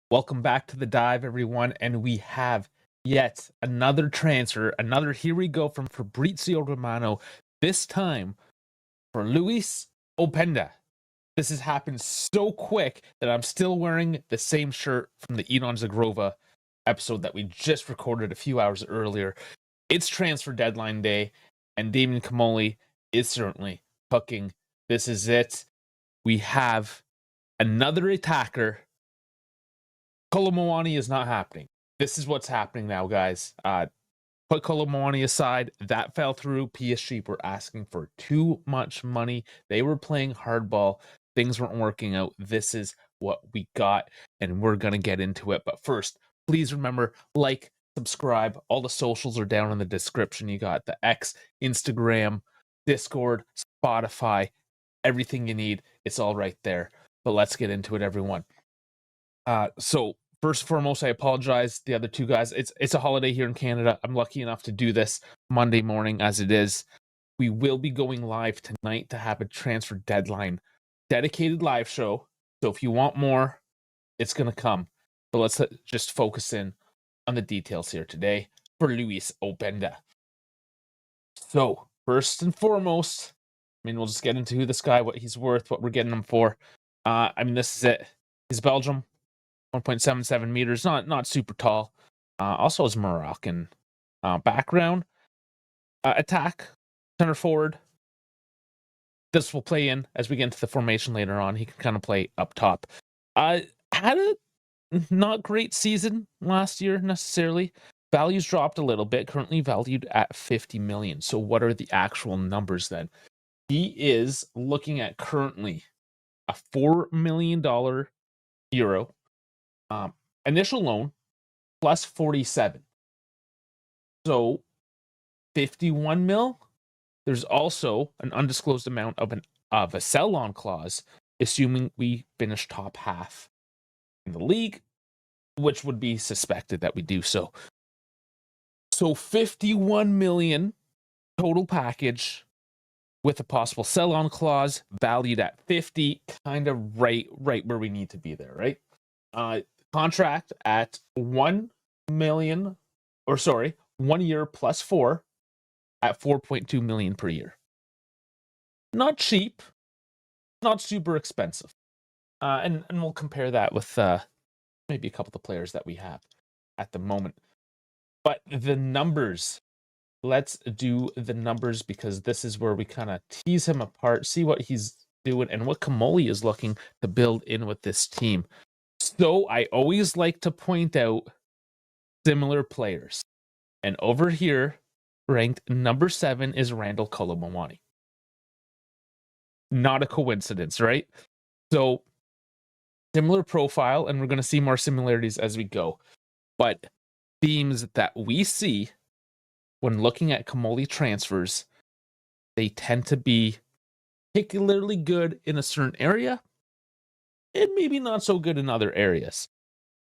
Welcome back to the dive, everyone. And we have yet another transfer, another here we go from Fabrizio Romano, this time for Lois Openda. This has happened so quick that I'm still wearing the same shirt from the Edon Zagrova episode that we just recorded a few hours earlier. It's transfer deadline day, and Damien Comolli is certainly cooking. This is it. We have another attacker. Kolo Muani is not happening. This is what's happening now, guys. Put Kolo Muani aside. That fell through. PSG were asking for too much money. They were playing hardball. Things weren't working out. This is what we got, and we're going to get into it. But first, please remember, like, subscribe. All the socials are down in the description. You got the X, Instagram, Discord, Spotify, everything you need. It's all right there. But let's get into it, everyone. So first and foremost, I apologize. The other two guys, it's a holiday here in Canada. I'm lucky enough to do this Monday morning as it is. We will be going live tonight to have a transfer deadline dedicated live show. So if you want more, it's going to come. But let's just focus in on the details here today for Lois Openda. So first and foremost, we'll just get into who this guy, what he's worth, what we're getting him for. This is it. He's Belgium. 1.77 meters, not super tall. Also has Moroccan background. Attack, center forward. This will play in as we get into the formation later on. He can kind of play up top. Had a not great season last year necessarily. Values dropped a little bit, currently valued at 50 million. So what are the actual numbers then? He is looking at currently a $4 million euro. Initial loan plus 47. So 51 mil. There's also an undisclosed amount of a sell-on clause, assuming we finish top half in the league, which would be suspected that we do so. So 51 million total package with a possible sell-on clause valued at 50, kind of right where we need to be there, right? Contract at 1 year plus 4 at 4.2 million per year. Not cheap, not super expensive. And we'll compare that with maybe a couple of the players that we have at the moment. But the numbers, let's do the numbers, because this is where we kind of tease him apart, see what he's doing and what Comolli is looking to build in with this team. So I always like to point out similar players. And over here, ranked number 7 is Randall Kolo Muani. Not a coincidence, right? So similar profile, and we're going to see more similarities as we go. But themes that we see when looking at Comolli transfers, they tend to be particularly good in a certain area and maybe not so good in other areas.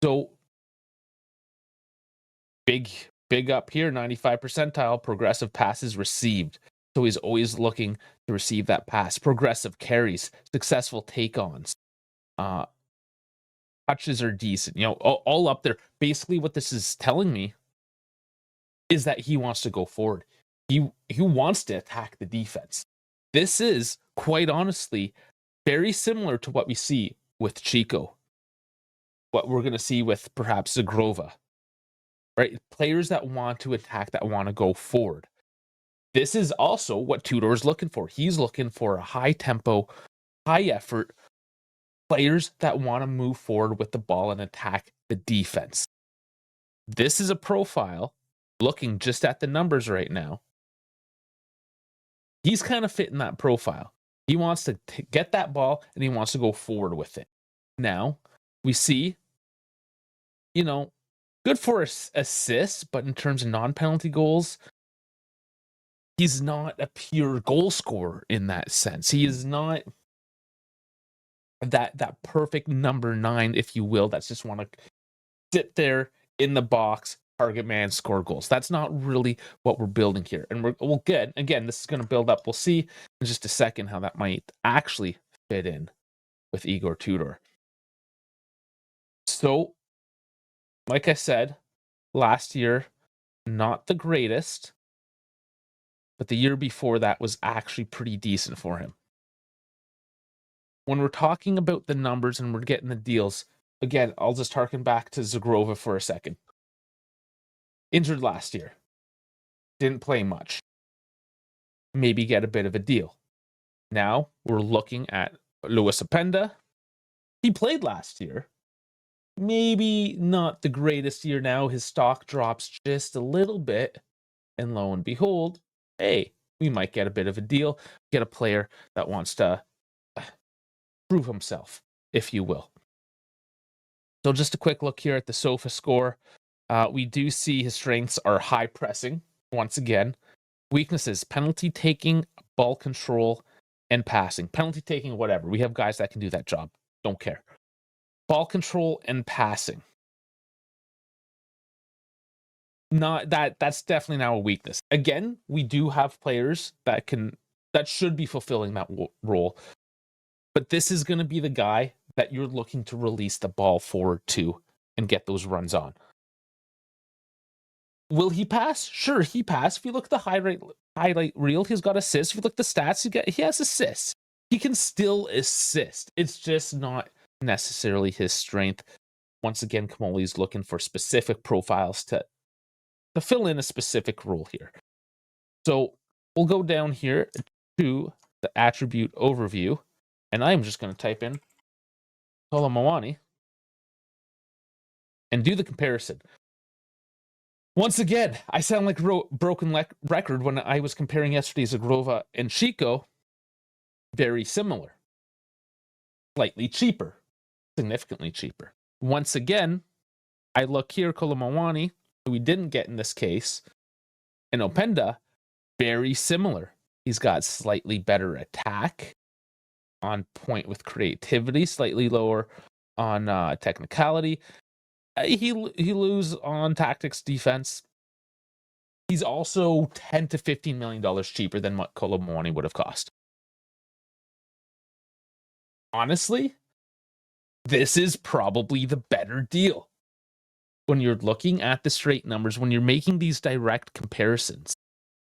So big up here, 95 percentile, progressive passes received. So he's always looking to receive that pass. Progressive carries, successful take-ons. Touches are decent, all up there. Basically what this is telling me is that he wants to go forward. He wants to attack the defense. This is, quite honestly, very similar to what we see with Chico. What we're going to see with perhaps Zagrova. Right? Players that want to attack, that want to go forward. This is also what Tudor's looking for. He's looking for a high tempo, high effort players that want to move forward with the ball and attack the defense. This is a profile, looking just at the numbers right now. He's kind of fitting that profile. He wants to get that ball and he wants to go forward with it. Now, we see, good for assists, but in terms of non-penalty goals, he's not a pure goal scorer in that sense. He is not that perfect number 9, if you will, that's just want to sit there in the box, target man, score goals. That's not really what we're building here. And we'll get, again, this is going to build up. We'll see in just a second how that might actually fit in with Igor Tudor. So like I said, last year, not the greatest, but the year before that was actually pretty decent for him. When we're talking about the numbers and we're getting the deals, again, I'll just harken back to Zagrova for a second. Injured last year. Didn't play much. Maybe get a bit of a deal. Now we're looking at Lois Openda. He played last year. Maybe not the greatest year now. His stock drops just a little bit. And lo and behold, hey, we might get a bit of a deal. Get a player that wants to prove himself, if you will. So just a quick look here at the SOFA score. We do see his strengths are high pressing, once again. Weaknesses, penalty taking, ball control, and passing. Penalty taking, whatever. We have guys that can do that job. Don't care. Ball control and passing. Not that's definitely now a weakness. Again, we do have players that should be fulfilling that role. But this is going to be the guy that you're looking to release the ball forward to and get those runs on. Will he pass? Sure, he passed. If you look at the highlight reel, he's got assists. If you look at the stats, he has assists. He can still assist. It's just not necessarily his strength. Once again, Kamoli's looking for specific profiles to fill in a specific role here. So we'll go down here to the attribute overview, and I'm just going to type in Kolo Muani and do the comparison. Once again, I sound like a broken record when I was comparing yesterday's Zagrova and Chico. Very similar. Slightly cheaper. Significantly cheaper. Once again, I look here, Kolo Muani, who we didn't get in this case, and Openda, very similar. He's got slightly better attack, on point with creativity, slightly lower on technicality. He lose on tactics, defense. He's also $10 to $15 million cheaper than what Kolo Muani would have cost. Honestly, this is probably the better deal. When you're looking at the straight numbers, when you're making these direct comparisons,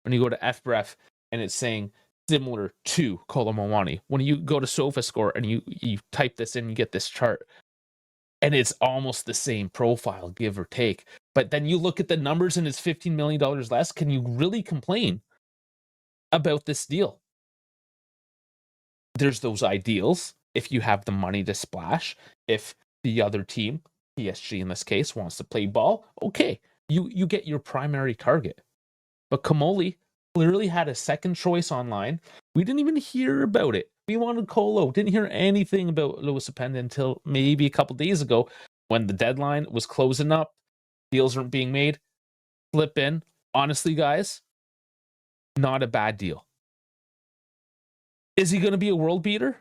when you go to FBref and it's saying similar to Kolo Muani, when you go to SofaScore and you type this in, you get this chart, and it's almost the same profile, give or take. But then you look at the numbers and it's $15 million less. Can you really complain about this deal? There's those ideals. If you have the money to splash, if the other team, PSG in this case, wants to play ball, okay, you get your primary target. But Kamoli clearly had a second choice online. We didn't even hear about it. We wanted Kolo. Didn't hear anything about Lois Openda until maybe a couple days ago when the deadline was closing up. Deals weren't being made. Flip in. Honestly, guys, not a bad deal. Is he going to be a world beater?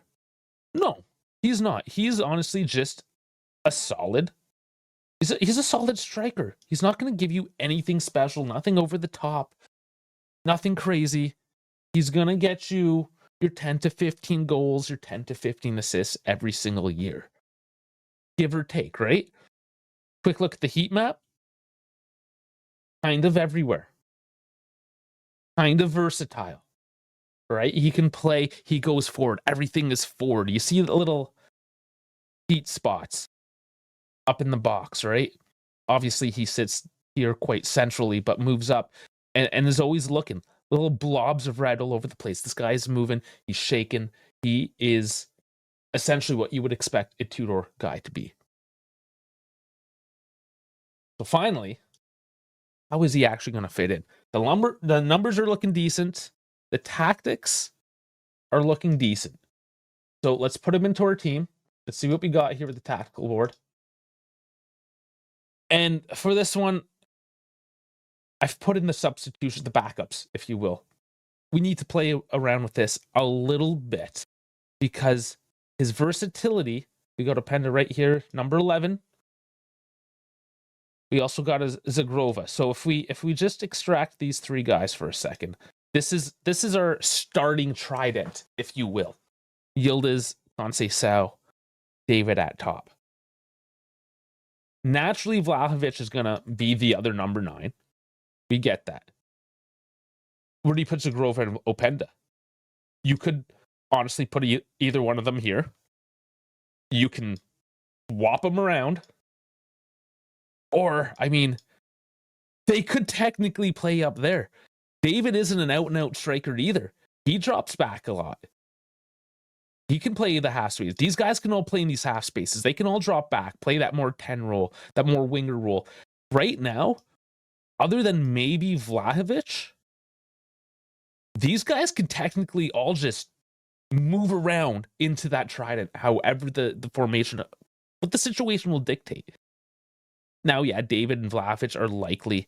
No, he's not. He's honestly just a solid. He's a solid striker. He's not going to give you anything special, nothing over the top, nothing crazy. He's going to get you your 10 to 15 goals, your 10 to 15 assists every single year. Give or take, right? Quick look at the heat map. Kind of everywhere. Kind of versatile, right? He can play, he goes forward. Everything is forward. You see the little heat spots up in the box, right? Obviously, he sits here quite centrally, but moves up and is always looking. Little blobs of red all over the place. This guy is moving. He's shaking. He is essentially what you would expect a two-door guy to be. So finally, how is he actually going to fit in? The numbers are looking decent. The tactics are looking decent. So let's put him into our team. Let's see what we got here with the tactical board. And for this one, I've put in the substitutions, the backups, if you will. We need to play around with this a little bit because his versatility, we got Openda right here, number 11. We also got a Zagrova. So if we just extract these three guys for a second, this is our starting trident, if you will. Yildiz, Conceição, David at top. Naturally, Vlahovic is going to be the other number 9. We get that. Where do you put Zagrova and Openda? You could honestly put either one of them here. You can swap them around. Or, I mean, they could technically play up there. David isn't an out-and-out striker either. He drops back a lot. He can play the half space. These guys can all play in these half spaces. They can all drop back, play that more 10 role, that more winger role. Right now, other than maybe Vlahovic, these guys can technically all just move around into that trident, however the formation, what the situation will dictate. Now, yeah, David and Vlahovic are likely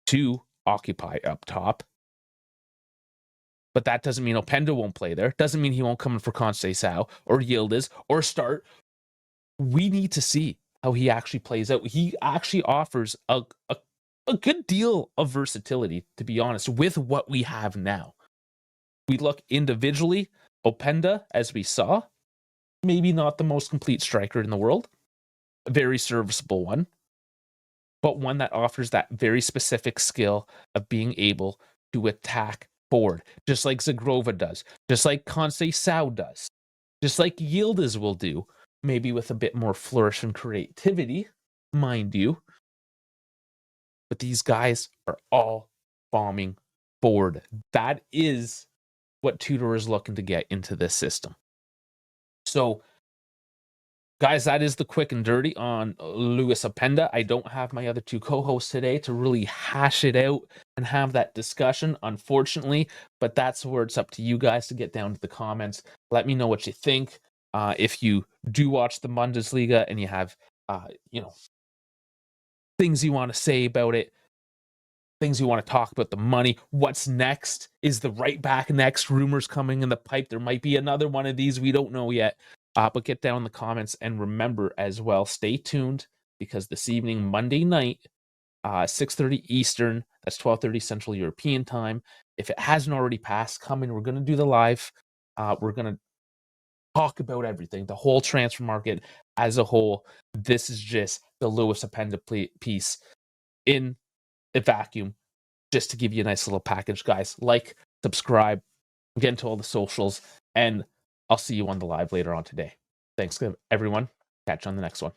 to occupy up top. But that doesn't mean Openda won't play there. Doesn't mean he won't come in for Conceição or Yildiz or start. We need to see how he actually plays out. He actually offers a good deal of versatility, to be honest, with what we have now. We look individually, Openda, as we saw, maybe not the most complete striker in the world. A very serviceable one. But one that offers that very specific skill of being able to attack forward, just like Zagrova does, just like Conceição does, just like Yildiz will do, maybe with a bit more flourish and creativity, mind you. But these guys are all bombing forward. That is what Tudor is looking to get into this system. So, guys, that is the quick and dirty on Lois Openda. I don't have my other 2 co-hosts today to really hash it out and have that discussion, unfortunately. But that's where it's up to you guys to get down to the comments. Let me know what you think. If you do watch the Bundesliga and you have, things you want to say about it, things you want to talk about, the money, what's next? Is the right back next? Rumors coming in the pipe. There might be another one of these. We don't know yet. But get down in the comments, and remember as well, stay tuned, because this evening, Monday night, 6:30 Eastern, that's 12:30 Central European time. If it hasn't already passed, come in. We're going to do the live. We're going to talk about everything, the whole transfer market as a whole. This is just the Lois Openda piece in a vacuum, just to give you a nice little package, guys. Like, subscribe, get into all the socials, and I'll see you on the live later on today. Thanks, everyone. Catch you on the next one.